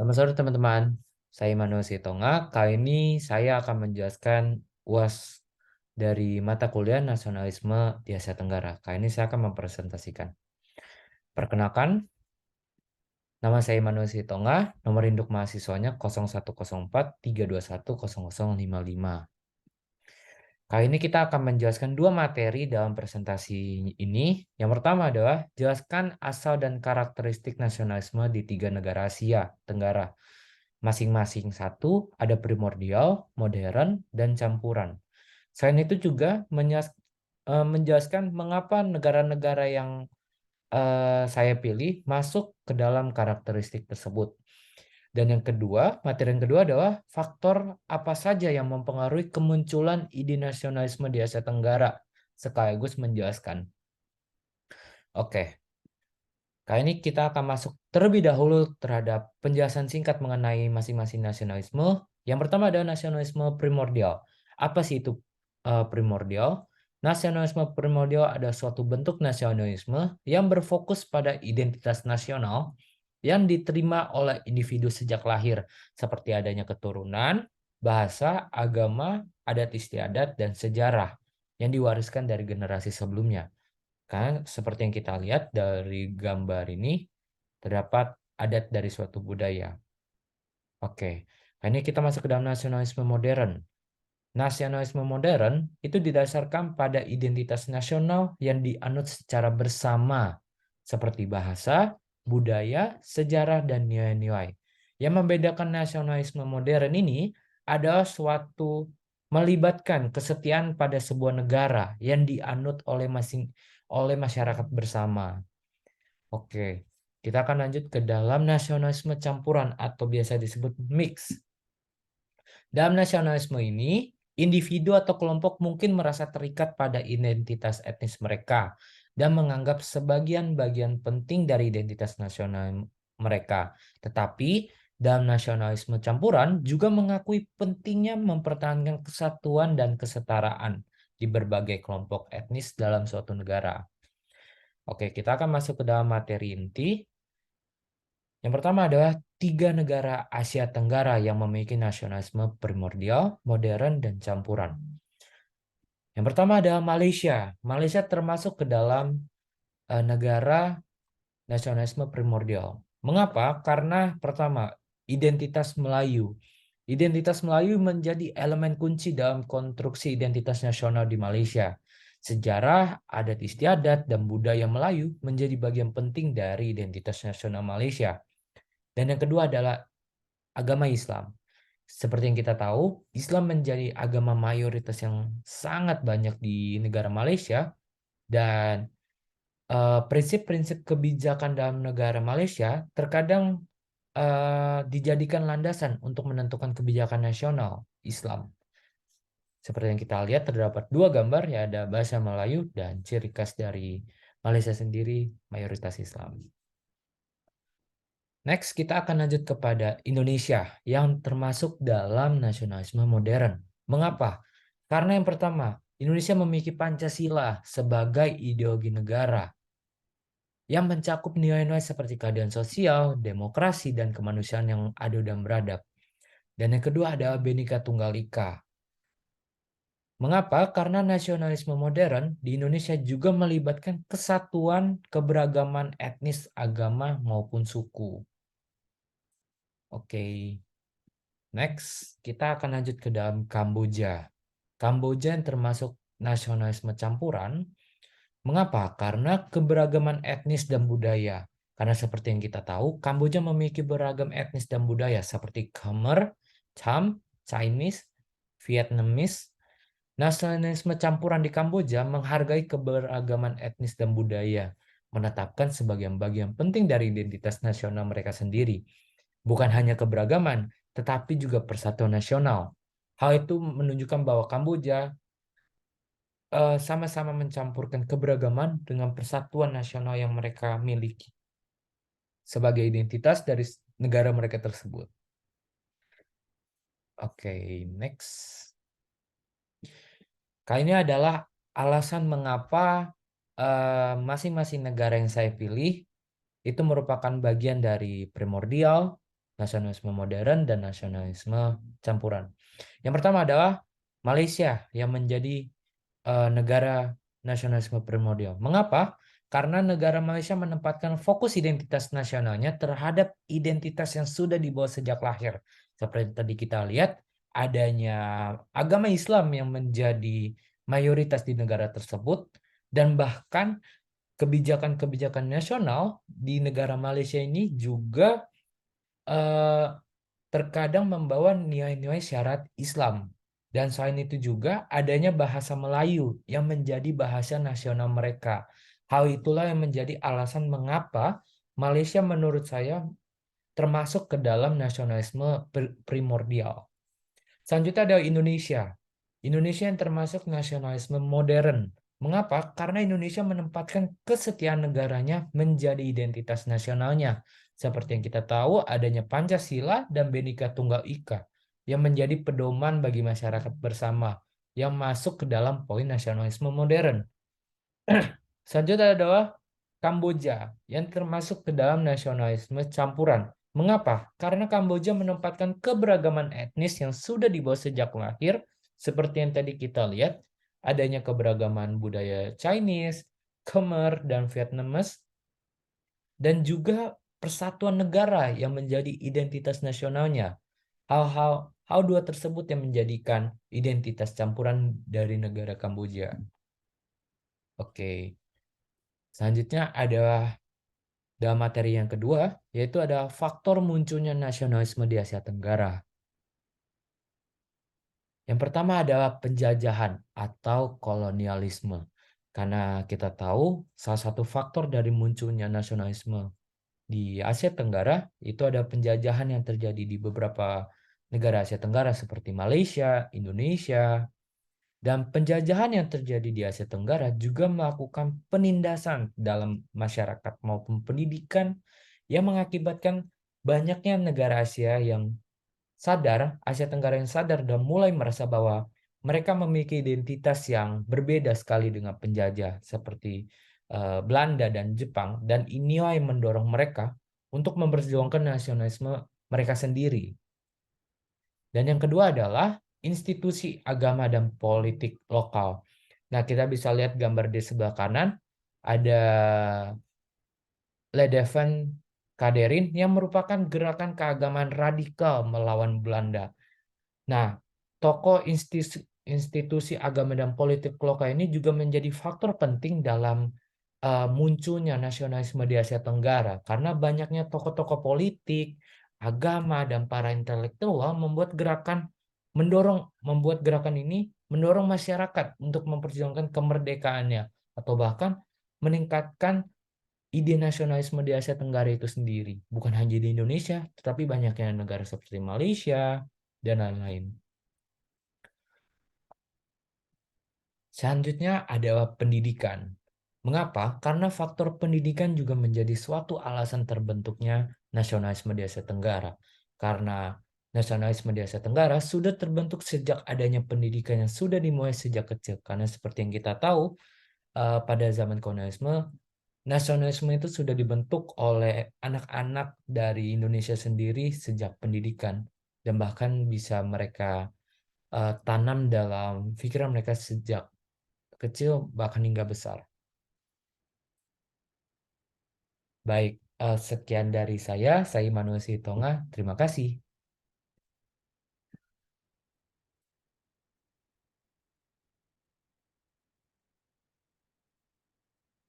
Selamat sore teman-teman, saya Immanuel Sitonga. Kali ini saya akan menjelaskan UAS dari mata kuliah Nasionalisme di Asia Tenggara. Kali ini saya akan mempresentasikan. Perkenalkan, nama saya Immanuel Sitonga, nomor induk mahasiswanya 0104 321 0055. Kali ini kita akan menjelaskan dua materi dalam presentasi ini. Yang pertama adalah jelaskan asal dan karakteristik nasionalisme di 3 negara Asia Tenggara. Masing-masing satu ada primordial, modern, dan campuran. Selain itu juga menjelaskan mengapa negara-negara yang saya pilih masuk ke dalam karakteristik tersebut. Dan yang kedua, materi yang kedua adalah faktor apa saja yang mempengaruhi kemunculan ide nasionalisme di Asia Tenggara, sekaligus menjelaskan. Oke, kali ini kita akan masuk terlebih dahulu terhadap penjelasan singkat mengenai masing-masing nasionalisme. Yang pertama adalah nasionalisme primordial. Apa sih itu primordial? Nasionalisme primordial adalah suatu bentuk nasionalisme yang berfokus pada identitas nasional yang diterima oleh individu sejak lahir, seperti adanya keturunan, bahasa, agama, adat istiadat, dan sejarah yang diwariskan dari generasi sebelumnya. Kan seperti yang kita lihat dari gambar ini, terdapat adat dari suatu budaya. Oke, ini kita masuk ke dalam nasionalisme modern. Nasionalisme modern itu didasarkan pada identitas nasional yang dianut secara bersama, seperti bahasa, budaya, sejarah, dan nilai-nilai. Yang membedakan nasionalisme modern ini adalah suatu melibatkan kesetiaan pada sebuah negara yang dianut oleh masyarakat bersama. Oke, kita akan lanjut ke dalam nasionalisme campuran atau biasa disebut mix. Dalam nasionalisme ini, individu atau kelompok mungkin merasa terikat pada identitas etnis mereka dan menganggap sebagian bagian penting dari identitas nasional mereka. Tetapi dalam nasionalisme campuran juga mengakui pentingnya mempertahankan kesatuan dan kesetaraan di berbagai kelompok etnis dalam suatu negara. Oke, kita akan masuk ke dalam materi inti. Yang pertama adalah 3 negara Asia Tenggara yang memiliki nasionalisme primordial, modern, dan campuran. Yang pertama adalah Malaysia. Malaysia termasuk ke dalam negara nasionalisme primordial. Mengapa? Karena pertama, identitas Melayu. Identitas Melayu menjadi elemen kunci dalam konstruksi identitas nasional di Malaysia. Sejarah, adat istiadat, dan budaya Melayu menjadi bagian penting dari identitas nasional Malaysia. Dan yang kedua adalah agama Islam. Seperti yang kita tahu, Islam menjadi agama mayoritas yang sangat banyak di negara Malaysia dan prinsip-prinsip kebijakan dalam negara Malaysia terkadang dijadikan landasan untuk menentukan kebijakan nasional Islam. Seperti yang kita lihat terdapat 2 gambar, ya ada bahasa Melayu dan ciri khas dari Malaysia sendiri mayoritas Islam. Next, kita akan lanjut kepada Indonesia yang termasuk dalam nasionalisme modern. Mengapa? Karena yang pertama, Indonesia memiliki Pancasila sebagai ideologi negara yang mencakup nilai-nilai seperti keadilan sosial, demokrasi, dan kemanusiaan yang adil dan beradab. Dan yang kedua adalah Bhinneka Tunggal Ika. Mengapa? Karena nasionalisme modern di Indonesia juga melibatkan kesatuan keberagaman etnis, agama, maupun suku. Oke. Next, kita akan lanjut ke dalam Kamboja. Kamboja yang termasuk nasionalisme campuran. Mengapa? Karena keberagaman etnis dan budaya. Karena seperti yang kita tahu, Kamboja memiliki beragam etnis dan budaya seperti Khmer, Cham, Chinese, Vietnamese. Nasionalisme campuran di Kamboja menghargai keberagaman etnis dan budaya, menetapkan sebagian bagian penting dari identitas nasional mereka sendiri. Bukan hanya keberagaman, tetapi juga persatuan nasional. Hal itu menunjukkan bahwa Kamboja sama-sama mencampurkan keberagaman dengan persatuan nasional yang mereka miliki sebagai identitas dari negara mereka tersebut. Oke, next. Kali ini adalah alasan mengapa masing-masing negara yang saya pilih itu merupakan bagian dari primordial, nasionalisme modern dan nasionalisme campuran. Yang pertama adalah Malaysia yang menjadi negara nasionalisme primordial. Mengapa? Karena negara Malaysia menempatkan fokus identitas nasionalnya terhadap identitas yang sudah dibawa sejak lahir. Seperti tadi kita lihat, adanya agama Islam yang menjadi mayoritas di negara tersebut, dan bahkan kebijakan-kebijakan nasional di negara Malaysia ini juga eh, terkadang membawa nilai-nilai syarat Islam. Dan selain itu juga adanya bahasa Melayu yang menjadi bahasa nasional mereka. Hal itulah yang menjadi alasan mengapa Malaysia menurut saya termasuk ke dalam nasionalisme primordial. Selanjutnya ada Indonesia. Indonesia yang termasuk nasionalisme modern. Mengapa? Karena Indonesia menempatkan kesetiaan negaranya menjadi identitas nasionalnya. Seperti yang kita tahu, adanya Pancasila dan Bhinneka Tunggal Ika yang menjadi pedoman bagi masyarakat bersama yang masuk ke dalam poin nasionalisme modern. Selanjutnya adalah Kamboja yang termasuk ke dalam nasionalisme campuran. Mengapa? Karena Kamboja menempatkan keberagaman etnis yang sudah dibawa sejak lahir, seperti yang tadi kita lihat, adanya keberagaman budaya Chinese, Khmer, dan Vietnamese, dan juga persatuan negara yang menjadi identitas nasionalnya. Hal dua tersebut yang menjadikan identitas campuran dari negara Kamboja. Oke. Selanjutnya adalah dalam materi yang kedua, yaitu ada faktor munculnya nasionalisme di Asia Tenggara. Yang pertama adalah penjajahan atau kolonialisme. Karena kita tahu salah satu faktor dari munculnya nasionalisme di Asia Tenggara itu ada penjajahan yang terjadi di beberapa negara Asia Tenggara seperti Malaysia, Indonesia, dan penjajahan yang terjadi di Asia Tenggara juga melakukan penindasan dalam masyarakat maupun pendidikan yang mengakibatkan banyaknya negara Asia Tenggara yang sadar dan mulai merasa bahwa mereka memiliki identitas yang berbeda sekali dengan penjajah seperti Belanda dan Jepang, dan inilah yang mendorong mereka untuk memperjuangkan nasionalisme mereka sendiri. Dan yang kedua adalah institusi agama dan politik lokal. Nah, kita bisa lihat gambar di sebelah kanan, ada Ledeven Kaderin yang merupakan gerakan keagamaan radikal melawan Belanda. Nah, tokoh institusi agama dan politik lokal ini juga menjadi faktor penting dalam munculnya nasionalisme di Asia Tenggara karena banyaknya tokoh-tokoh politik, agama, dan para intelektual membuat gerakan ini mendorong masyarakat untuk memperjuangkan kemerdekaannya atau bahkan meningkatkan ide nasionalisme di Asia Tenggara itu sendiri. Bukan hanya di Indonesia, tetapi banyaknya negara seperti Malaysia dan lain-lain. Selanjutnya adalah pendidikan. Mengapa? Karena faktor pendidikan juga menjadi suatu alasan terbentuknya nasionalisme di Asia Tenggara. Karena nasionalisme di Asia Tenggara sudah terbentuk sejak adanya pendidikan yang sudah dimulai sejak kecil. Karena seperti yang kita tahu, pada zaman kolonialisme, nasionalisme itu sudah dibentuk oleh anak-anak dari Indonesia sendiri sejak pendidikan. Dan bahkan bisa mereka tanam dalam pikiran mereka sejak kecil bahkan hingga besar. Baik, sekian dari saya Immanuel Sitonga. Terima kasih.